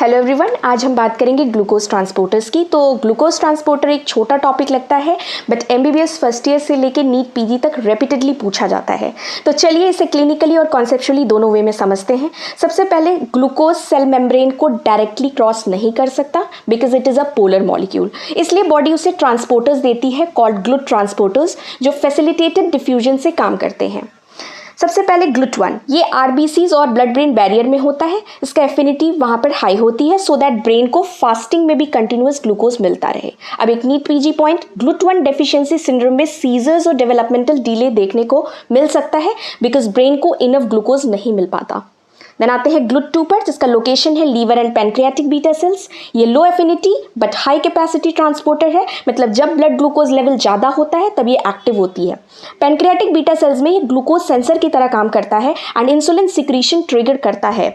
Hello everyone, आज हम बात करेंगे ग्लूकोज ट्रांसपोर्टर्स की। तो ग्लूकोज ट्रांसपोर्टर एक छोटा टॉपिक लगता है, बट एमबीबीएस फर्स्ट ईयर से लेकर नीट पीजी तक रेपिटेडली पूछा जाता है। तो चलिए इसे क्लिनिकली और कॉन्सेप्चुअली दोनों वे में समझते हैं। सबसे पहले, ग्लूकोज सेल मेम्ब्रेन को डायरेक्टली क्रॉस नहीं कर सकता because it is a polar molecule, इसलिए बॉडी उसे ट्रांसपोर्टर्स देती है कॉल्ड ग्लूट ट्रांसपोर्टर्स, जो फैसिलिटेटेड डिफ्यूजन से काम करते हैं। सबसे पहले GLUT1, ये आरबीसीज और ब्लड ब्रेन बैरियर में होता है। इसका एफिनिटी वहाँ पर हाई होती है सो दैट ब्रेन को फास्टिंग में भी कंटिन्यूअस ग्लूकोज मिलता रहे। अब एक NEET PG point, GLUT1 deficiency syndrome में सीजर्स और डेवलपमेंटल डिले देखने को मिल सकता है बिकॉज ब्रेन को इनफ ग्लूकोज नहीं मिल पाता। देन आते हैं GLUT2 पर, जिसका लोकेशन है liver and pancreatic beta cells. ये low affinity but high capacity transporter है, मतलब जब ब्लड ग्लूकोज लेवल ज़्यादा होता है तब ये एक्टिव होती है। पैनक्रियाटिक बीटा सेल्स में ये ग्लूकोज सेंसर की तरह काम करता है एंड इंसुलिन सिक्रीशन ट्रिगर करता है।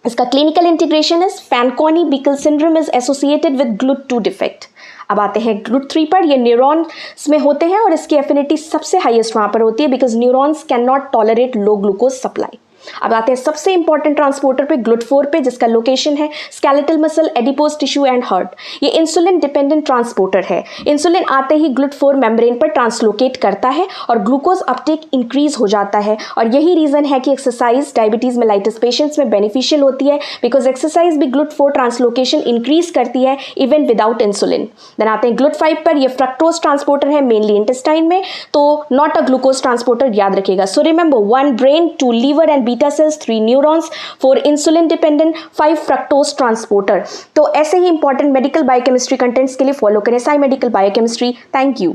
इसका clinical integration is Fanconi-Bickel syndrome is associated with GLUT2 defect. अब आते हैं GLUT3 पर, ये न्यूरॉन्स में होते हैं और इसकी एफिनिटी सबसे हाईएस्ट वहाँ पर होती है because neurons can not tolerate low glucose supply. अब आते हैं सबसे इंपॉर्टेंट ट्रांसपोर्टर पे, GLUT4 पे, जिसका लोकेशन है skeletal muscle, adipose tissue and heart. ये इंसुलिन डिपेंडेंट ट्रांसपोर्टर है। इंसुलिन आते ही GLUT4 मेम्ब्रेन पर ट्रांसलोकेट करता है और ग्लूकोज अपटेक इंक्रीज हो जाता है, और यही रीजन है कि एक्सरसाइज डायबिटीज मेलाइटिस पेशेंट्स में बेनिफिशियल होती है बिकॉज एक्सरसाइज भी GLUT4 ट्रांसलोकेशन इंक्रीज करती है इवन विदाउट इंसुलिन। देन आते हैं GLUT5 पर, ये फ्रक्टोज ट्रांसपोर्टर है मेनली इंटेस्टाइन में, तो नॉट अ ग्लूकोज ट्रांसपोर्टर, याद रखिएगा। So remember, 1 brain, 2 liver and beta cells, 3 neurons, 4 insulin dependent, 5 fructose transporter। तो ऐसे ही इंपॉर्टेंट मेडिकल बायोकेमिस्ट्री कंटेंट्स के लिए फॉलो करें Sai medical biochemistry. Thank you.